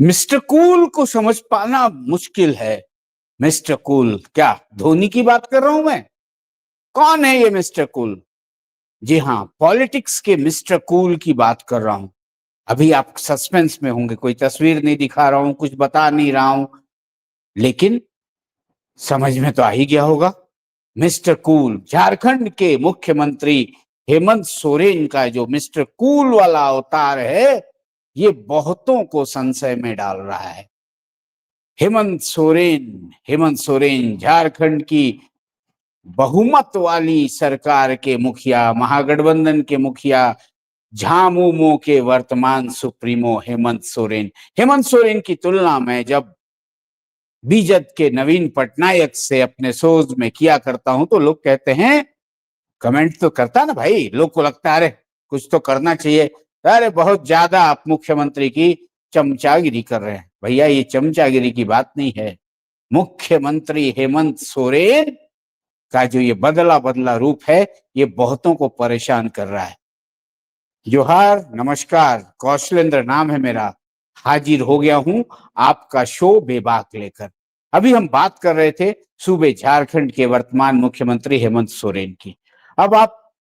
Mister cool को समझ पाना मुश्किल है। मिस्टर कूल क्या धोनी की बात कर रहा हूं मैं? कौन है ये मिस्टर कूल? जी हाँ, पॉलिटिक्स के मिस्टर कूल की बात कर रहा हूं। अभी आप सस्पेंस में होंगे, कोई तस्वीर नहीं दिखा रहा हूं, कुछ बता नहीं रहा हूं, लेकिन समझ में तो आ ही गया होगा। मिस्टर कूल झारखंड के मुख्यमंत्री हेमंत सोरेन का जो मिस्टर कूल वाला अवतार है, ये बहुतों को संशय में डाल रहा है। हेमंत सोरेन झारखंड की बहुमत वाली सरकार के मुखिया, महागठबंधन के मुखिया, झामुमो के वर्तमान सुप्रीमो हेमंत सोरेन की तुलना में जब बीजेपी के नवीन पटनायक से अपने शोज में किया करता हूं तो लोग कहते हैं, कमेंट तो करता ना भाई, लोग को लगता है अरे कुछ तो करना चाहिए, अरे बहुत ज्यादा आप मुख्यमंत्री की चमचागिरी कर रहे हैं। भैया ये चमचागिरी की बात नहीं है। मुख्यमंत्री हेमंत सोरेन का जो ये बदला बदला रूप है, ये बहुतों को परेशान कर रहा है। जोहार, नमस्कार, कौशलेंद्र नाम है मेरा। हाजिर हो गया हूं आपका शो बेबाक लेकर। अभी हम बात कर रहे थे सूबे झारखंड के वर्तमान मुख्यमंत्री हेमंत सोरेन की। अब आप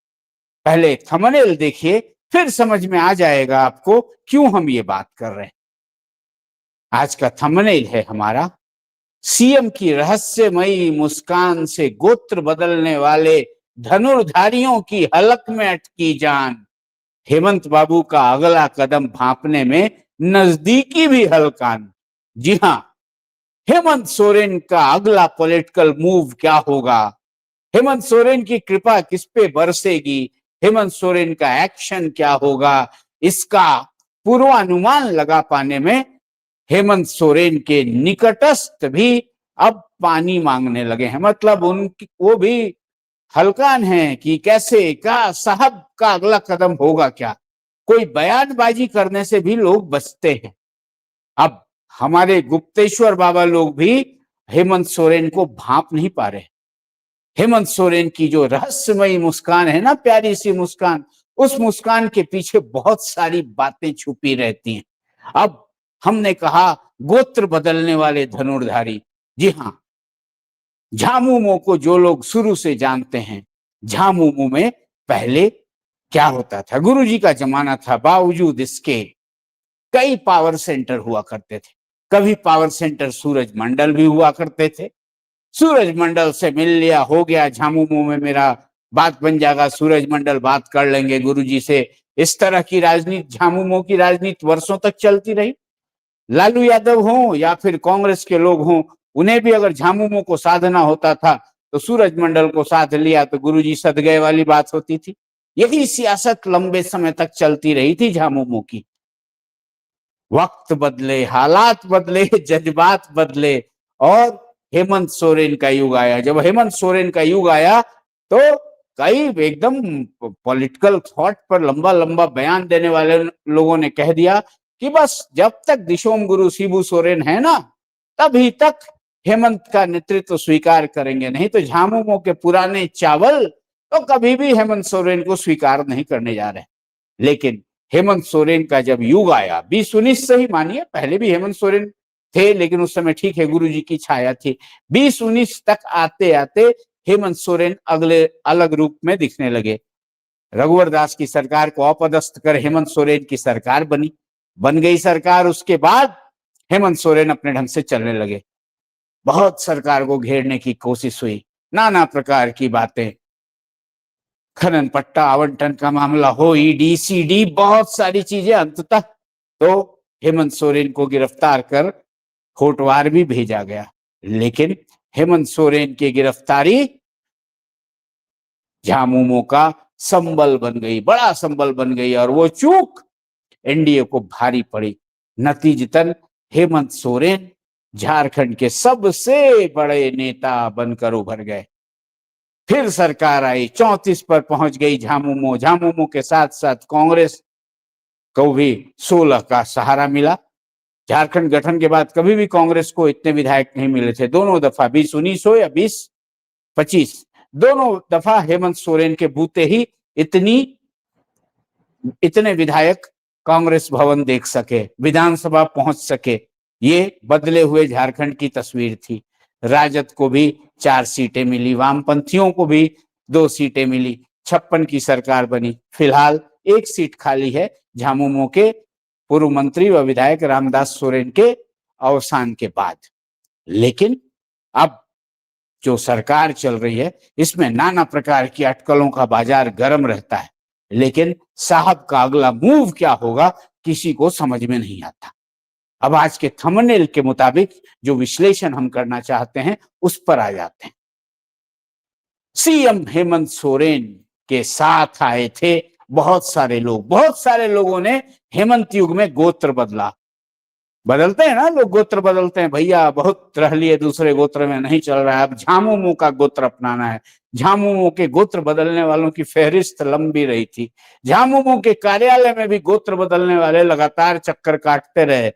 पहले थंबनेल देखिए, फिर समझ में आ जाएगा आपको क्यों हम ये बात कर रहे हैं। आज का थंबनेल है हमारा, सीएम की रहस्यमयी मुस्कान से गोत्र बदलने वाले धनुर्धारियों की हलक में अटकी जान। हेमंत बाबू का अगला कदम भांपने में नजदीकी भी हलकान। जी हां, हेमंत सोरेन का अगला पॉलिटिकल मूव क्या होगा? हेमंत सोरेन की कृपा किस पे बरसेगी? हेमंत सोरेन का एक्शन क्या होगा? इसका पूर्वानुमान लगा पाने में हेमंत सोरेन के निकटस्थ भी अब पानी मांगने लगे हैं। मतलब उनकी वो भी हलकान है कि कैसे का साहब का अगला कदम होगा क्या। कोई बयानबाजी करने से भी लोग बचते हैं। अब हमारे गुप्तेश्वर बाबा लोग भी हेमंत सोरेन को भांप नहीं पा रहे। हेमंत सोरेन की जो रहस्यमयी मुस्कान है ना, प्यारी सी मुस्कान, उस मुस्कान के पीछे बहुत सारी बातें छुपी रहती हैं। अब हमने कहा गोत्र बदलने वाले धनुर्धारी। जी हां, झामुमो को जो लोग शुरू से जानते हैं, झामुमो में पहले क्या होता था? गुरुजी का जमाना था, बावजूद इसके कई पावर सेंटर हुआ करते थे। कभी पावर सेंटर सूरज मंडल भी हुआ करते थे। सूरज मंडल से मिल लिया, हो गया झामुमो में मेरा बात बन जाएगा, सूरज मंडल बात कर लेंगे गुरुजी से। इस तरह की राजनीति, झामुमो की राजनीति वर्षों तक चलती रही। लालू यादव हो या फिर कांग्रेस के लोग हों, उन्हें भी अगर झामुमो को साधना होता था तो सूरज मंडल को साध लिया तो गुरुजी सद गए वाली बात होती थी। यही सियासत लंबे समय तक चलती रही थी झामुमो की। वक्त बदले, हालात बदले, जज्बात बदले और हेमंत सोरेन का युग आया। जब हेमंत सोरेन का युग आया तो कई एकदम पॉलिटिकल थॉट पर लंबा लंबा बयान देने वाले लोगों ने कह दिया कि बस जब तक दिशोम गुरु शिबू सोरेन है ना, तभी तक हेमंत का नेतृत्व स्वीकार करेंगे, नहीं तो झामुमो के पुराने चावल तो कभी भी हेमंत सोरेन को स्वीकार नहीं करने जा रहे। लेकिन हेमंत सोरेन का जब युग आया, 2019 से ही मानिए, पहले भी हेमंत सोरेन थे लेकिन उस समय ठीक है गुरुजी की छाया थी। 2019 तक आते आते हेमंत सोरेन अगले अलग रूप में दिखने लगे। रघुवर दास की सरकार को अपदस्थ कर हेमंत सोरेन की सरकार बन गई सरकार। उसके बाद हेमंत सोरेन अपने ढंग से चलने लगे। बहुत सरकार को घेरने की कोशिश हुई, नाना प्रकार की बातें, खनन पट्टा आवंटन का मामला हो, ईडी सीडी, बहुत सारी चीजें। अंततः तो हेमंत सोरेन को गिरफ्तार कर होटवार भी भेजा गया। लेकिन हेमंत सोरेन की गिरफ्तारी झामुमो का संबल बन गई, बड़ा संबल बन गई, और वो चूक एनडीए को भारी पड़ी। नतीजतन हेमंत सोरेन झारखंड के सबसे बड़े नेता बनकर उभर गए। फिर सरकार आई, 34 पर पहुंच गई झामुमो के साथ साथ कांग्रेस को भी 16 का सहारा मिला। झारखंड गठन के बाद कभी भी कांग्रेस को इतने विधायक नहीं मिले थे। दोनों दफा 2019 हो या 2025, दोनों दफा हेमंत सोरेन के बूते ही इतने विधायक कांग्रेस भवन देख सके, विधानसभा पहुंच सके। ये बदले हुए झारखंड की तस्वीर थी। राजद को भी 4 सीटें मिली, वामपंथियों को भी 2 सीटें मिली, 56 की सरकार बनी। फिलहाल 1 सीट खाली है झामुमो के पूर्व मंत्री व विधायक रामदास सोरेन के अवसान के बाद। लेकिन अब जो सरकार चल रही है इसमें नाना प्रकार की अटकलों का बाजार गर्म रहता है, लेकिन साहब का अगला मूव क्या होगा किसी को समझ में नहीं आता। अब आज के थंबनेल के मुताबिक जो विश्लेषण हम करना चाहते हैं उस पर आ जाते हैं। सीएम हेमंत सोरेन के साथ आए थे बहुत सारे लोग। बहुत सारे लोगों ने हेमंत युग में गोत्र बदला। बदलते हैं ना लोग, गोत्र बदलते हैं। भैया बहुत रह लिए, दूसरे गोत्र में नहीं चल रहा है, अब झामुमो का गोत्र अपनाना है। झामुमो के गोत्र बदलने वालों की फहरिस्त लंबी रही थी। झामुमो के कार्यालय में भी गोत्र बदलने वाले लगातार चक्कर काटते रहे।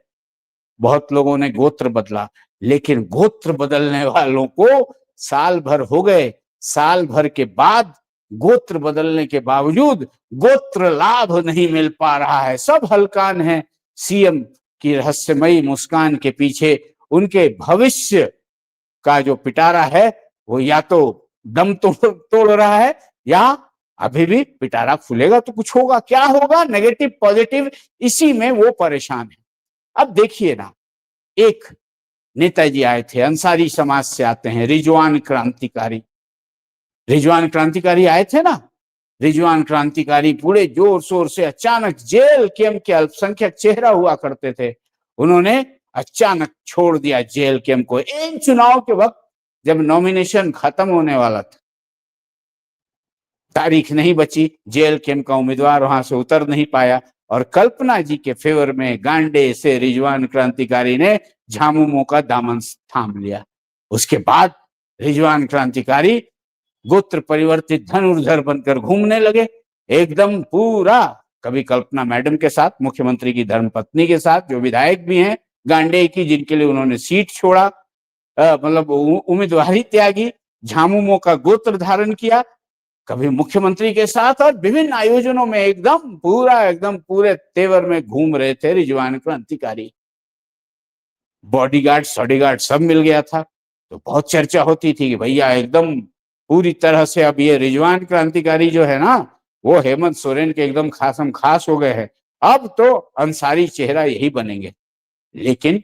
बहुत लोगों ने गोत्र बदला, लेकिन गोत्र बदलने वालों को साल भर हो गए। साल भर के बाद गोत्र बदलने के बावजूद गोत्र लाभ नहीं मिल पा रहा है। सब हलकान है। सीएम की रहस्यमयी मुस्कान के पीछे उनके भविष्य का जो पिटारा है वो या तो दम तोड़ रहा है या अभी भी पिटारा खुलेगा तो कुछ होगा। क्या होगा, नेगेटिव पॉजिटिव, इसी में वो परेशान है। अब देखिए ना, एक नेताजी आए थे, अंसारी समाज से आते हैं, रिजवान क्रांतिकारी। रिजवान क्रांतिकारी आए थे ना। रिजवान क्रांतिकारी पूरे जोर शोर से अचानक जेल कैंप के अल्पसंख्यक चेहरा हुआ करते थे, उन्होंने अचानक छोड़ दिया जेल कैंप को। इन चुनाव के वक्त जब नॉमिनेशन खत्म होने वाला था, तारीख नहीं बची, जेल कैंप का उम्मीदवार वहां से उतर नहीं पाया और कल्पना जी के फेवर में गांडे से रिजवान क्रांतिकारी ने झामुमो का दामन थाम लिया। उसके बाद रिजवान क्रांतिकारी गोत्र परिवर्तित धनुर्धर बनकर घूमने लगे, एकदम पूरा। कभी कल्पना मैडम के साथ, मुख्यमंत्री की धर्मपत्नी के साथ, जो विधायक भी हैं गांडे की, जिनके लिए उन्होंने सीट छोड़ा, मतलब उम्मीदवारी त्यागी, झामुमो का गोत्र धारण किया। कभी मुख्यमंत्री के साथ और विभिन्न आयोजनों में एकदम पूरे तेवर में घूम रहे थे रिजवान क्रांतिकारी। बॉडीगार्ड सॉडीगार्ड सब मिल गया था, तो बहुत चर्चा होती थी कि भैया एकदम पूरी तरह से अब ये रिजवान क्रांतिकारी जो है ना, वो हेमंत सोरेन के एकदम खासम खास हो गए हैं, अब तो अंसारी चेहरा यही बनेंगे। लेकिन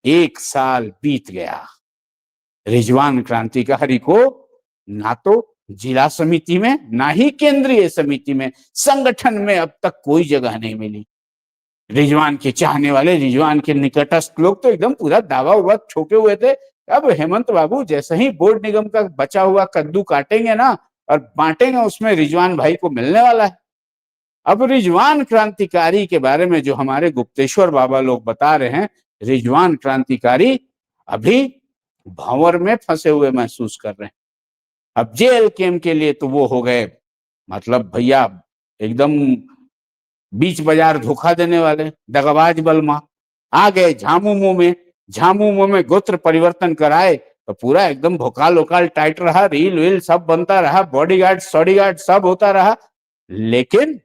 1 साल बीत गया, रिजवान क्रांतिकारी को ना तो जिला समिति में, ना ही केंद्रीय समिति में, संगठन में अब तक कोई जगह नहीं मिली। रिजवान के चाहने वाले, रिजवान के निकटस्थ लोग तो एकदम पूरा दावा हुआ ठोके हुए थे, अब हेमंत बाबू जैसे ही बोर्ड निगम का बचा हुआ कद्दू काटेंगे ना और बांटेंगे, उसमें रिजवान भाई को मिलने वाला है। अब रिजवान क्रांतिकारी के बारे में जो हमारे गुप्तेश्वर बाबा लोग बता रहे हैं, रिजवान क्रांतिकारी अभी भंवर में फंसे हुए महसूस कर रहे हैं। अब जेल कैंप के लिए तो वो हो गए, मतलब भैया एकदम बीच बाजार धोखा देने वाले दगाबाज बलमा। आ गए झामुमो में, झामुमो में गोत्र परिवर्तन कराए तो पूरा एकदम भोकाल ओकाल टाइट रहा, रील वील सब बनता रहा, बॉडीगार्ड सॉडीगार्ड सब होता रहा। लेकिन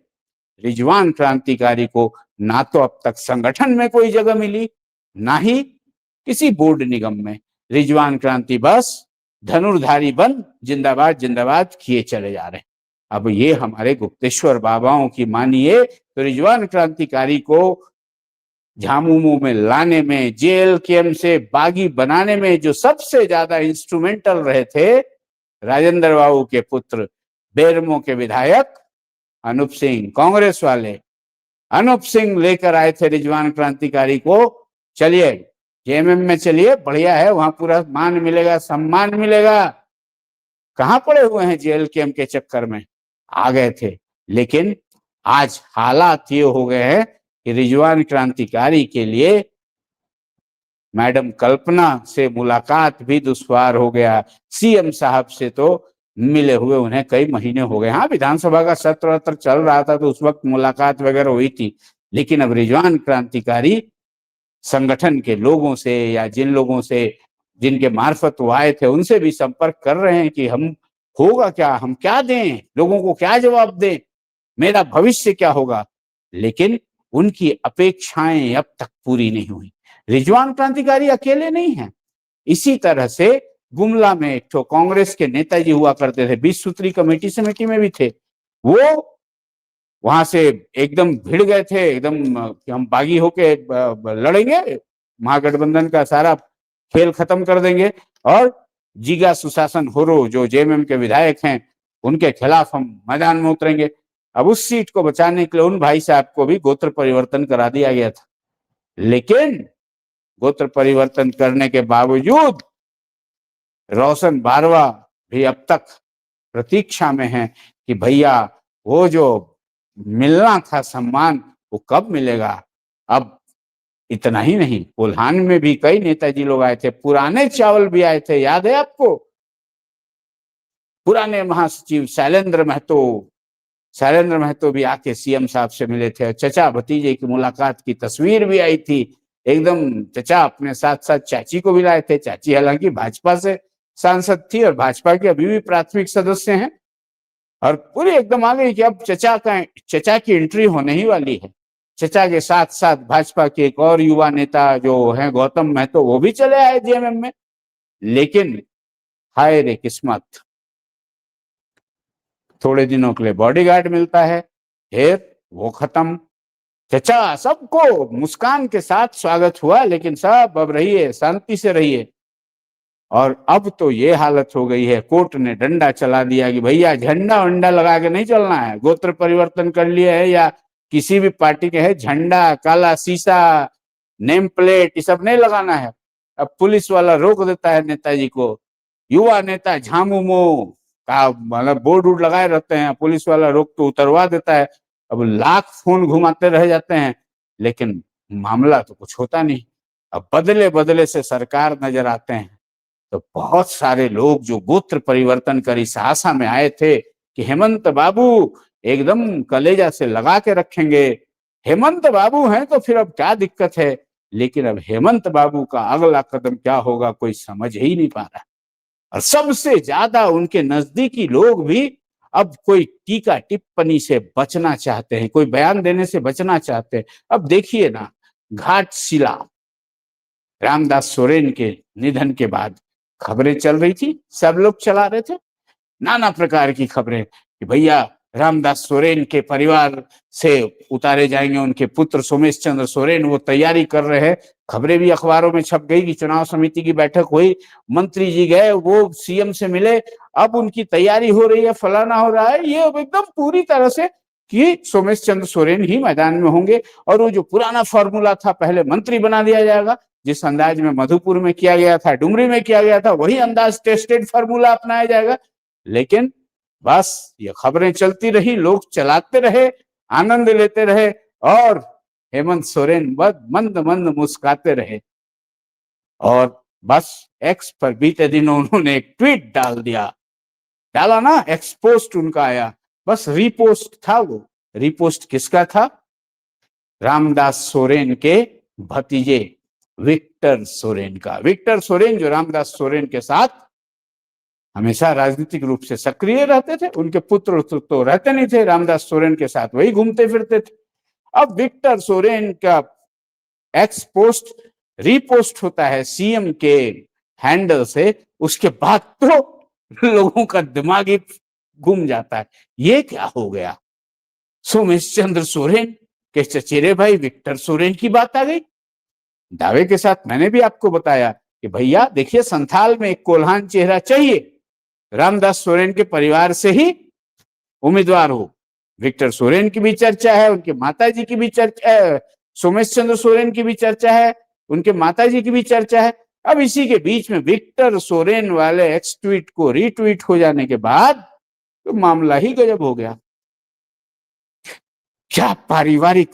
रिजवान क्रांतिकारी को ना तो अब तक संगठन में कोई जगह मिली, ना ही किसी बोर्ड निगम में। रिजवान क्रांति बस धनुर्धारी बन जिंदाबाद जिंदाबाद किए चले जा रहे हैं। अब ये हमारे गुप्तेश्वर बाबाओं की मानिए तो रिजवान क्रांतिकारी को झामुमो में लाने में, जेल कैंप से बागी बनाने में जो सबसे ज्यादा इंस्ट्रूमेंटल रहे थे, राजेंद्र बाबू के पुत्र बेरमो के विधायक अनूप सिंह, कांग्रेस वाले अनूप सिंह लेकर आए थे रिजवान क्रांतिकारी को। चलिए जेएमएम में चलिए, बढ़िया है, वहां पूरा मान मिलेगा, सम्मान मिलेगा। कहां पड़े हुए हैं जेल कैंप के चक्कर में, आ गए थे। लेकिन आज हालात ये हो गए हैं कि रिजवान क्रांतिकारी के लिए मैडम कल्पना से मुलाकात भी दुश्वार हो गया। सीएम साहब से तो मिले हुए उन्हें कई महीने हो गए। हाँ, विधानसभा का सत्र चल रहा था तो उस वक्त मुलाकात वगैरह हुई थी, लेकिन अब रिजवान क्रांतिकारी संगठन के लोगों से या जिन लोगों से जिनके मार्फत वो आए थे उनसे भी संपर्क कर रहे हैं कि हम होगा क्या, हम क्या दें, लोगों को क्या जवाब दें, मेरा भविष्य क्या होगा। लेकिन उनकी अपेक्षाएं अब तक पूरी नहीं हुई। रिजवान क्रांतिकारी अकेले नहीं हैं। इसी तरह से गुमला में एक तो कांग्रेस के नेताजी हुआ करते थे, 20 सूत्री कमेटी समिति में भी थे, वो वहां से एकदम भिड़ गए थे, एकदम कि हम बागी होके लड़ेंगे, महागठबंधन का सारा खेल खत्म कर देंगे और जीगा सुशासन होरो जो जेएमएम के विधायक हैं उनके खिलाफ हम मैदान में उतरेंगे। अब उस सीट को बचाने के लिए उन भाई साहब को भी गोत्र परिवर्तन करा दिया गया था, लेकिन गोत्र परिवर्तन करने के बावजूद रोशन बारवा भी अब तक प्रतीक्षा में है कि भैया वो जो मिलना था सम्मान वो कब मिलेगा। अब इतना ही नहीं, कोल्हान में भी कई नेताजी लोग आए थे, पुराने चावल भी आए थे, याद है आपको? पुराने महासचिव शैलेंद्र महतो भी आके सीएम साहब से मिले थे। चचा भतीजे की मुलाकात की तस्वीर भी आई थी, एकदम चचा अपने साथ साथ चाची को भी लाए थे। चाची हालांकि भाजपा से सांसद थी और भाजपा के अभी भी प्राथमिक सदस्य हैं, और पूरी एकदम आ गई कि अब चचा की एंट्री होने ही वाली है। चचा के साथ साथ भाजपा के एक और युवा नेता जो है गौतम महतो, वो भी चले आए जेएमएम में। लेकिन हाय रे किस्मत, थोड़े दिनों के लिए बॉडीगार्ड मिलता है, फिर वो खत्म। चचा सबको मुस्कान के साथ स्वागत हुआ, लेकिन सब अब रहिए, शांति से रहिए। और अब तो ये हालत हो गई है, कोर्ट ने डंडा चला दिया कि भैया झंडा वंडा लगा के नहीं चलना है, गोत्र परिवर्तन कर लिया है या किसी भी पार्टी के है, झंडा, काला शीशा, नेम प्लेट, ये सब नहीं लगाना है। अब पुलिस वाला रोक देता है नेताजी को, युवा नेता झामुमो का मतलब बोर्ड वोर्ड लगाए रहते हैं, पुलिस वाला रोक तो उतरवा देता है। अब लाख फोन घुमाते रह जाते हैं, लेकिन मामला तो कुछ होता नहीं। अब बदले बदले से सरकार नजर आते हैं, तो बहुत सारे लोग जो गोत्र परिवर्तन कर इस आशा में आए थे कि हेमंत बाबू एकदम कलेजा से लगा के रखेंगे, हेमंत बाबू हैं तो फिर अब क्या दिक्कत है। लेकिन अब हेमंत बाबू का अगला कदम क्या होगा कोई समझ ही नहीं पा रहा। और सबसे ज्यादा उनके नजदीकी लोग भी अब कोई टीका टिप्पणी से बचना चाहते हैं, कोई बयान देने से बचना चाहते हैं। अब देखिए ना, घाटशिला रामदास सोरेन के निधन के बाद खबरें चल रही थी, सब लोग चला रहे थे नाना प्रकार की खबरें कि भैया रामदास सोरेन के परिवार से उतारे जाएंगे उनके पुत्र सोमेश चंद्र सोरेन, वो तैयारी कर रहे हैं। खबरें भी अखबारों में छप गई कि चुनाव समिति की बैठक हुई, मंत्री जी गए, वो सीएम से मिले, अब उनकी तैयारी हो रही है, फलाना हो रहा है। ये एकदम पूरी तरह से कि सोमेश चंद्र सोरेन ही मैदान में होंगे, और वो जो पुराना फॉर्मूला था, पहले मंत्री बना दिया जाएगा, जिस अंदाज में मधुपुर में किया गया था, डुमरी में किया गया था, वही अंदाज टेस्टेड फॉर्मूला अपनाया जाएगा। लेकिन बस ये खबरें चलती रही, लोग चलाते रहे, आनंद लेते रहे, और हेमंत सोरेन मंद मंद मुस्कुराते रहे। और बस एक्स पर बीते दिनों उन्होंने एक ट्वीट डाला ना, एक्स पोस्ट उनका आया, बस रीपोस्ट था। वो रीपोस्ट किसका था? रामदास सोरेन के भतीजे विक्टर सोरेन का। विक्टर सोरेन जो रामदास सोरेन के साथ हमेशा राजनीतिक रूप से सक्रिय रहते थे, उनके पुत्र तो रहते नहीं थे, रामदास सोरेन के साथ वही घूमते फिरते थे। अब विक्टर सोरेन का एक्स पोस्ट रीपोस्ट होता है सीएम के हैंडल से, उसके बाद तो लोगों का दिमाग ही घूम जाता है, ये क्या हो गया। सोमेश चंद्र सोरेन के चचेरे भाई विक्टर सोरेन की बात आ गई। दावे के साथ मैंने भी आपको बताया कि भैया देखिए, संथाल में एक कोल्हान चेहरा चाहिए, रामदास सोरेन के परिवार से ही उम्मीदवार हो। विक्टर सोरेन की भी चर्चा है, उनके माताजी की भी चर्चा है, सोमेश चंद्र सोरेन की भी चर्चा है, उनके माताजी की भी चर्चा है। अब इसी के बीच में विक्टर सोरेन वाले एक्स ट्वीट को रीट्वीट हो जाने के बाद तो मामला ही गजब हो गया। क्या पारिवारिक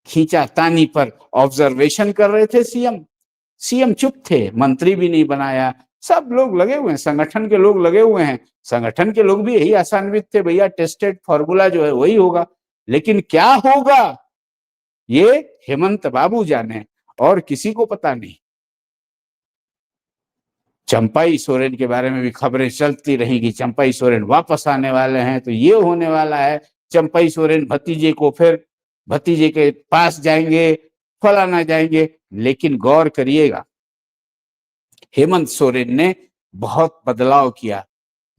खींचातानी पर ऑब्जर्वेशन कर रहे थे सीएम चुप थे, मंत्री भी नहीं बनाया, सब लोग लगे हुए हैं, संगठन के लोग लगे हुए हैं। संगठन के लोग भी यही आशान्वित थे, भैया टेस्टेड फॉर्मूला जो है वही होगा। लेकिन क्या होगा ये हेमंत बाबू जाने, और किसी को पता नहीं। चंपाई सोरेन के बारे में भी खबरें चलती रही कि चंपाई सोरेन वापस आने वाले हैं, तो ये होने वाला है, चंपाई सोरेन भतीजे को फिर भतीजे के पास जाएंगे, फलाना जाएंगे। लेकिन गौर करिएगा, हेमंत सोरेन ने बहुत बदलाव किया।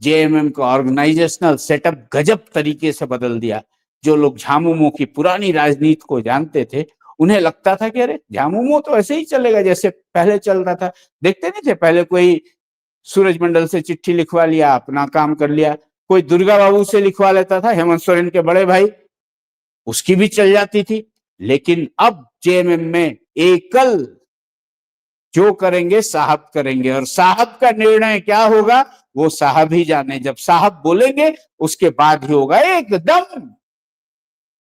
जेएमएम का ऑर्गेनाइजेशनल सेटअप गजब तरीके से बदल दिया। जो लोग झामुमो की पुरानी राजनीति को जानते थे, उन्हें लगता था कि अरे झामुमो तो ऐसे ही चलेगा जैसे पहले चल रहा था। देखते नहीं थे, पहले कोई सूरजमंडल से चिट्ठी लिखवा लिया, अपना काम कर लिया। कोई दुर्गा बाबू से लिखवा लेता था, हेमंत सोरेन के बड़े भाई, उसकी भी चल जाती थी। लेकिन अब जेएमएम में एकल जो करेंगे साहब करेंगे, और साहब का निर्णय क्या होगा वो साहब ही जाने। जब साहब बोलेंगे उसके बाद ही होगा, एकदम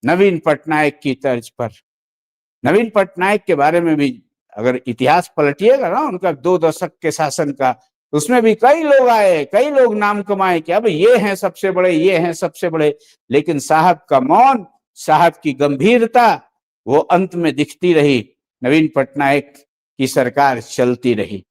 नवीन पटनायक की तर्ज पर। नवीन पटनायक के बारे में भी अगर इतिहास पलटिएगा ना, उनका 2 दशक के शासन का, उसमें भी कई लोग आए, कई लोग नाम कमाए कि अब ये हैं सबसे बड़े, ये हैं सबसे बड़े। लेकिन साहब का मौन, साहब की गंभीरता, वो अंत में दिखती रही। नवीन पटनायक की सरकार चलती रही।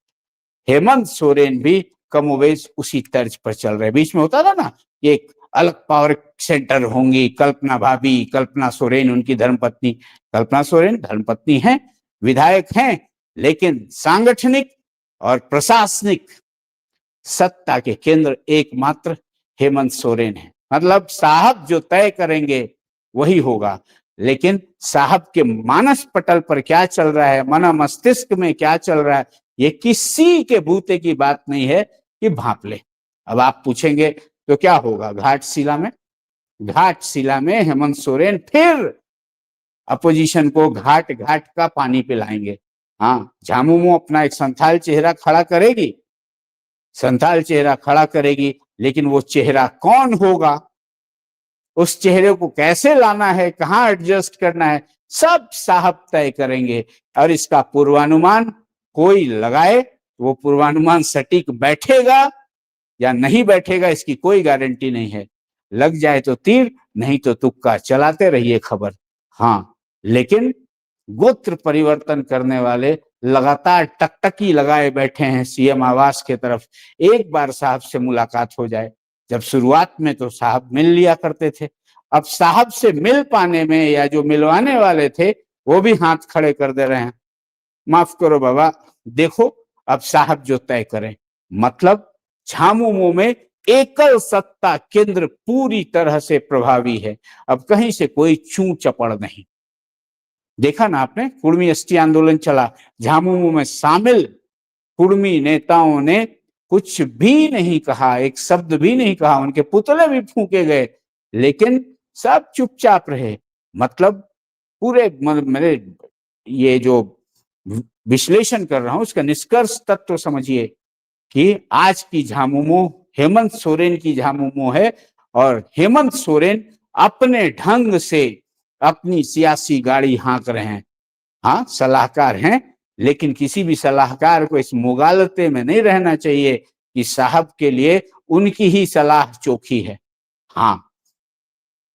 हेमंत सोरेन भी कमोवेश उसी तर्ज पर चल रहे। बीच में होता था ना, एक अलग पावर सेंटर होंगी, कल्पना भाभी, कल्पना सोरेन उनकी धर्मपत्नी। कल्पना सोरेन धर्मपत्नी हैं, विधायक हैं, लेकिन सांगठनिक और प्रशासनिक सत्ता के केंद्र एकमात्र हेमंत सोरेन है। मतलब साहब जो तय करेंगे वही होगा। लेकिन साहब के मानस पटल पर क्या चल रहा है, मन मस्तिष्क में क्या चल रहा है, ये किसी के बूते की बात नहीं है कि भांप ले। अब आप पूछेंगे तो क्या होगा घाटशिला में? घाटशिला में हेमंत सोरेन फिर अपोजिशन को घाट घाट का पानी पिलाएंगे। हाँ, झामुमो अपना एक संथाल चेहरा खड़ा करेगी, संथाल चेहरा खड़ा करेगी, लेकिन वो चेहरा कौन होगा, उस चेहरे को कैसे लाना है, कहां एडजस्ट करना है, सब साहब तय करेंगे। और इसका पूर्वानुमान कोई लगाए, वो पूर्वानुमान सटीक बैठेगा या नहीं बैठेगा इसकी कोई गारंटी नहीं है। लग जाए तो तीर, नहीं तो तुक्का, चलाते रहिए खबर। हाँ, लेकिन गोत्र परिवर्तन करने वाले लगातार टकटकी लगाए बैठे हैं सीएम आवास के तरफ। एक बार साहब से मुलाकात हो जाए। जब शुरुआत में तो साहब मिल लिया करते थे, अब साहब से मिल पाने में या जो मिलवाने वाले थे वो भी हाथ खड़े कर दे रहे हैं। माफ करो बाबा, देखो अब साहब जो तय करें। मतलब झामुमो में एकल सत्ता केंद्र पूरी तरह से प्रभावी है। अब कहीं से कोई चू चपड़ नहीं। देखा ना आपने, कुर्मी एसटी आंदोलन चला, झामुमो में शामिल कुर्मी नेताओं ने कुछ भी नहीं कहा, एक शब्द भी नहीं कहा, उनके पुतले भी फूके गए, लेकिन सब चुपचाप रहे। मतलब पूरे मेरे ये जो विश्लेषण कर रहा हूं उसका निष्कर्ष तत्व समझिए कि आज की झामुमो हेमंत सोरेन की झामुमो है, और हेमंत सोरेन अपने ढंग से अपनी सियासी गाड़ी हाँक रहे हैं। हाँ, सलाहकार हैं, लेकिन किसी भी सलाहकार को इस मुगालते में नहीं रहना चाहिए कि साहब के लिए उनकी ही सलाह चोखी है। हाँ,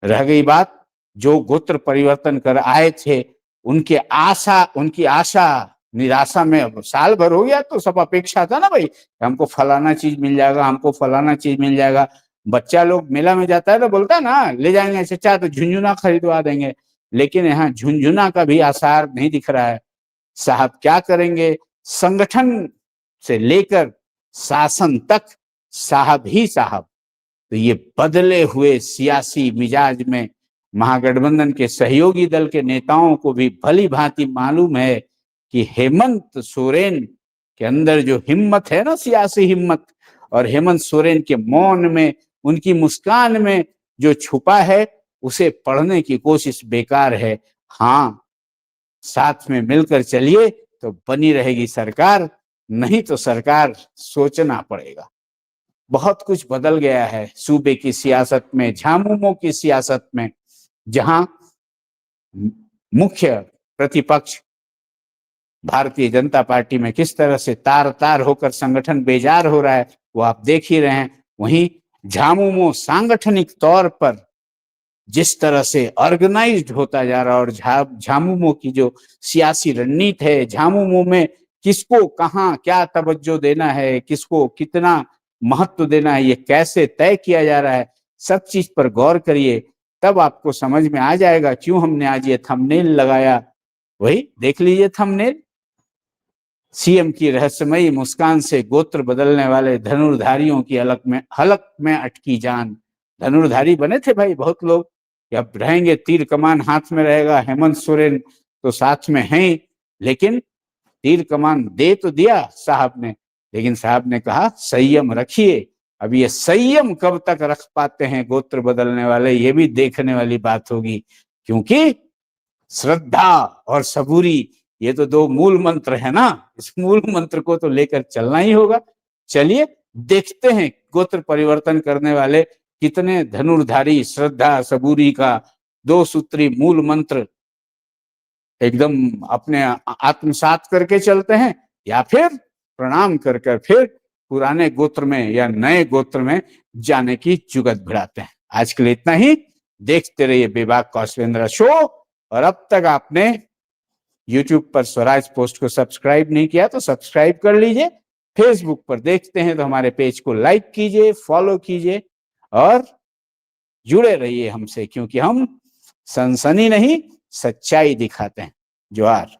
रह गई बात, जो गोत्र परिवर्तन कर आए थे उनकी आशा निराशा में, अब साल भर हो गया तो सब अपेक्षा था ना भाई, हमको फलाना चीज मिल जाएगा, हमको फलाना चीज मिल जाएगा। बच्चा लोग मेला में जाता है तो बोलता है ना, ले जाएंगे चाचा तो झुंझुना खरीदवा देंगे। लेकिन यहाँ झुंझुना का भी आसार नहीं दिख रहा है। साहब क्या करेंगे? संगठन से लेकर शासन तक साहब ही साहब। तो ये बदले हुए सियासी मिजाज में महागठबंधन के सहयोगी दल के नेताओं को भी भली भांति मालूम है कि हेमंत सोरेन के अंदर जो हिम्मत है ना, सियासी हिम्मत, और हेमंत सोरेन के मौन में, उनकी मुस्कान में जो छुपा है, उसे पढ़ने की कोशिश बेकार है। हाँ, साथ में मिलकर चलिए तो बनी रहेगी सरकार, नहीं तो सरकार सोचना पड़ेगा। बहुत कुछ बदल गया है सूबे की सियासत में, झामुमो की सियासत में, जहां मुख्य प्रतिपक्ष भारतीय जनता पार्टी में किस तरह से तार तार होकर संगठन बेजार हो रहा है वो आप देख ही रहे हैं। वहीं झामुमो सांगठनिक तौर पर जिस तरह से ऑर्गेनाइज्ड होता जा रहा है, और झामुमो की जो सियासी रणनीति है, झामुमो में किसको कहाँ क्या तवज्जो देना है, किसको कितना महत्व देना है, ये कैसे तय किया जा रहा है, सब चीज पर गौर करिए। तब आपको समझ में आ जाएगा क्यों हमने आज ये थंबनेल लगाया। वही देख लीजिए थंबनेल, सीएम की रहस्यमयी मुस्कान से गोत्र बदलने वाले धनुर्धारियों की हलक में अटकी जान। धनुर्धारी बने थे भाई बहुत लोग, अब रहेंगे, तीर कमान हाथ में रहेगा। हेमंत सोरेन तो साथ में हैं, लेकिन तीर कमान दे तो दिया साहब ने, लेकिन साहब ने कहा संयम रखिए। अब ये संयम कब तक रख पाते हैं गोत्र बदलने वाले, ये भी देखने वाली बात होगी, क्योंकि श्रद्धा और सबूरी ये तो दो मूल मंत्र है ना, इस मूल मंत्र को तो लेकर चलना ही होगा। चलिए देखते हैं गोत्र परिवर्तन करने वाले कितने धनुर्धारी श्रद्धा सबूरी का दो सूत्री मूल मंत्र एकदम अपने आत्मसात करके चलते हैं, या फिर प्रणाम कर कर फिर पुराने गोत्र में या नए गोत्र में जाने की जुगत भिड़ाते हैं। आज के लिए इतना ही। देखते रहिए बेबाक कौशलेंद्र शो। और अब तक आपने YouTube पर स्वराज पोस्ट को सब्सक्राइब नहीं किया तो सब्सक्राइब कर लीजिए। फेसबुक पर देखते हैं तो हमारे पेज को लाइक कीजिए, फॉलो कीजिए और जुड़े रहिए हमसे, क्योंकि हम सनसनी नहीं सच्चाई दिखाते हैं। जोहार।